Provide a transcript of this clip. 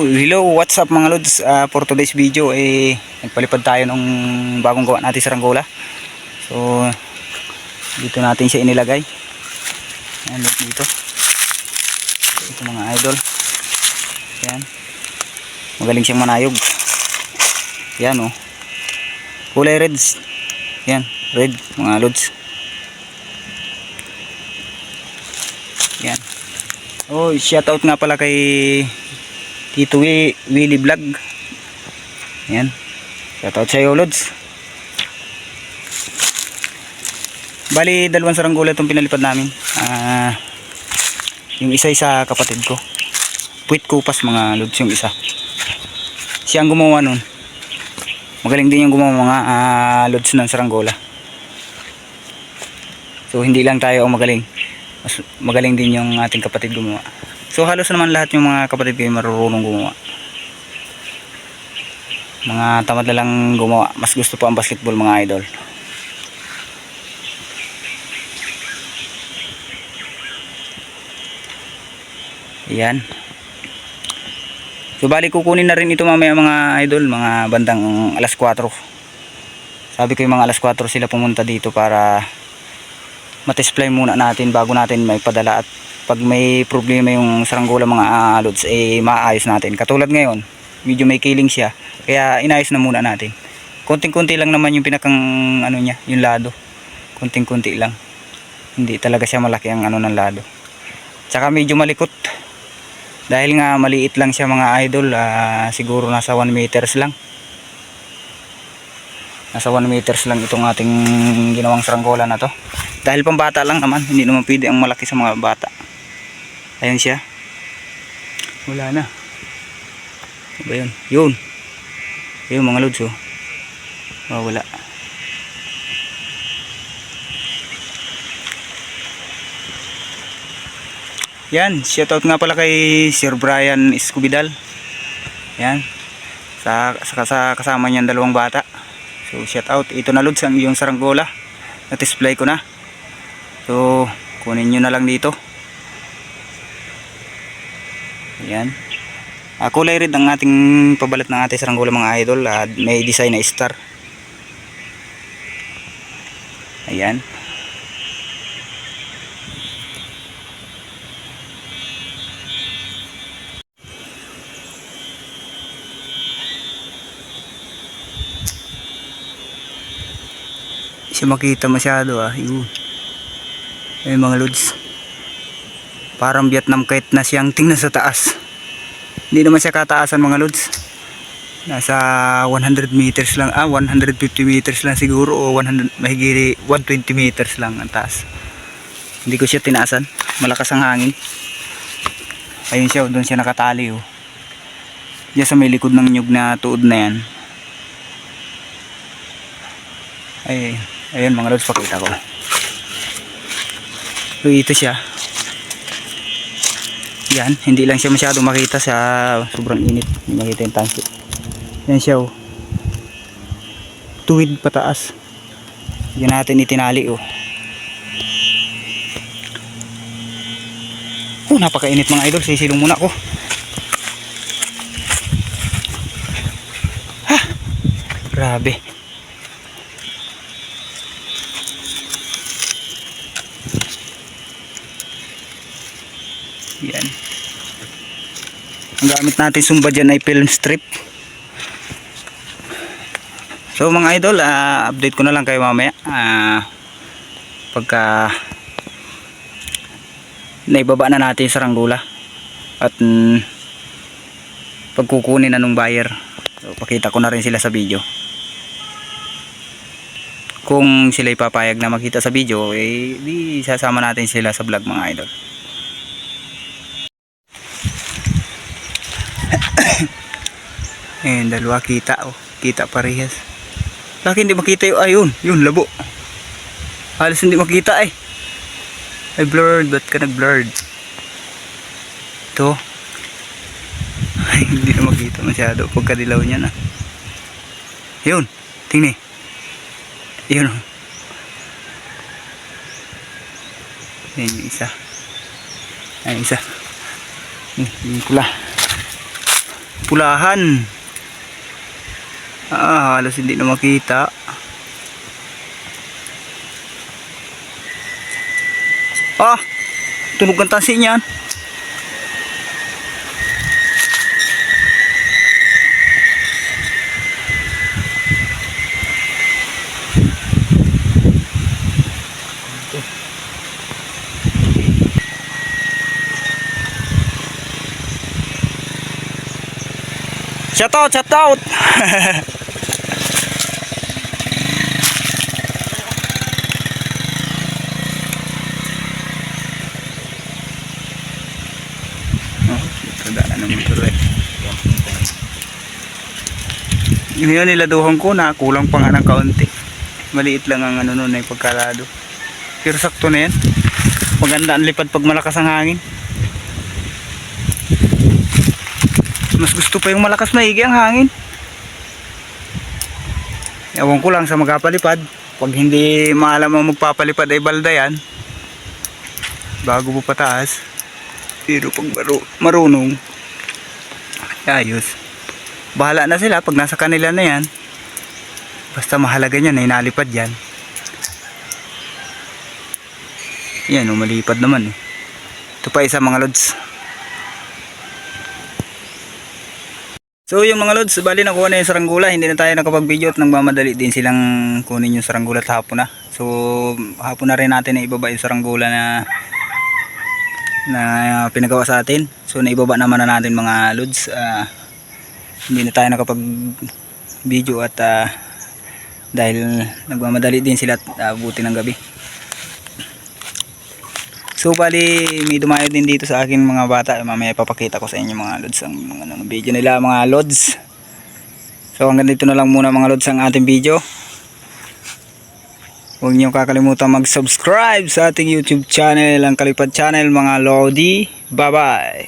Hello, what's up mga lods? For today's video nagpalipad tayo ng bagong gawa natin sa Saranggola. So dito natin siya inilagay. Ayan, dito. Ito mga idol. Ayan. Magaling siyang manayog. Ayan oh. Kulay reds. Ayan, red mga lods. Ayan. Oh, shoutout nga pala kay Tito Willy Vlog. Ayan. Shoutout sa iyo, lods. Bali, dalawang saranggola itong pinalipad namin. Yung isa sa kapatid ko. Puwit kupas mga lods yung isa. Siya ang gumawa nun. Magaling din yung gumawa mga lods ng saranggola. So hindi lang tayo ang magaling. Mas magaling din yung ating kapatid gumawa. So halos naman lahat yung mga kapatid ko ay marurunong gumawa. Mga tamad na lang gumawa. Mas gusto pa ang basketball mga idol. Ayan. So bali kukunin na rin ito mamaya mga idol. Mga bandang alas 4. Sabi ko yung mga alas 4 sila pumunta dito para matesplay muna natin bago natin may padala. At pag may problema yung saranggola mga lods maayos natin. Katulad ngayon medyo may killing siya, kaya inayos na muna natin. Konting-konti lang naman yung pinakang ano niya, yung lado. Konting-konti lang. Hindi talaga siya malaki ang ano ng lado. Tsaka medyo malikot. Dahil nga maliit lang siya mga idol, siguro nasa 1 meters lang. Nasa 1 meters lang itong ating ginawang saranggola na to. Dahil pambata lang naman, hindi naman pwede ang malaki sa mga bata. Ayan siya. Wala na. Ano ba yun? Yun. Yun mga lods oh. Oh, wala. Yan. Shoutout nga pala kay Sir Brian Escobidal. Yan. Sa kasama niyan dalawang bata. So shoutout. Ito na lods ang iyong saranggola. Na-display ko na. So kunin nyo na lang dito. Ayan. Kulay red ang ating pabalat ng ating saranggola mga idol. May design na star. Ayan. Siya makita masyado yun. Ay mga lods. Parang Vietnam kite na siyang tingnan sa taas. Hindi naman siya kataasan mga lods. Nasa 100 meters lang, 150 meters lang siguro o 120 meters lang ang taas. Hindi ko siya tinaasan. Malakas ang hangin. Ayun siya, doon siya nakatali oh. Diyan sa may likod ng nyug na tuod na yan. Ayun mga lods, pakita ko. So ito siya. Yan, hindi lang siya masyado makita sa sobrang init. Hindi makita yung tansi. Yan siya oh. Tuwid pataas. Yan natin itinali oh. Oh, napakainit mga idol. Sisilong muna ako. Ha! Grabe. Yan. Ang gamit natin sumba dyan ay film strip. So mga idol, update ko na lang kayo mamaya. Pagka naibaba na natin sa saranggola at pagkukunin na nung buyer. So pakita ko na rin sila sa video. Kung sila ipapayag na makita sa video, di sasama natin sila sa vlog mga idol. Ayan, dalawa kita oh. Kita parehas. Laki hindi makita yung ayun. Yun, labo. Halos hindi makita ay blurred. Ba't ka nag-blurred? Ito. Ay, hindi na makita masyado pagkadilaw niya na. Yun, tingnan. Yun oh. Ayan yung isa. Ayan isa. Yung pula. pulahan. Halos hindi na makita. Tunog ang tansi niyan. Shout out, shout out. Yun niladuhan ko na kulang pa nga ng kaunti. Maliit lang ang ano nun ay pagkalado. Pero sakto na yan. Maganda ang lipad pag malakas ang hangin. Mas gusto pa yung malakas maigi ang hangin. Ewan ko lang sa magpapalipad. Pag hindi maalam ang magpapalipad ay balda yan. Bago po pataas. Pero pag marunong, ayos. Bahala na sila pag nasa kanila na yan. Basta mahalaga niyan na inalipad yan. Yan, malipad naman eh. Ito pa isa mga lods. So yung mga lods, bali nakuha na yung saranggula. Hindi na tayo nakapag-video at nagmamadali din silang kunin yung saranggula at hapon na. So hapon na rin natin na ibaba yung saranggula na pinagawa sa atin. So naibaba naman na natin mga lods. Hindi na tayo nakapag-video at dahil nagmamadali din sila at abutin ng gabi. So bali may dumayo din dito sa akin mga bata. Mamaya papakita ko sa inyo mga lods ang mga video nila mga lods. So hanggang dito na lang muna mga lods ang ating video. Huwag niyo kakalimutan mag-subscribe sa ating YouTube channel, ang Kalipad Channel mga lodi. Bye bye.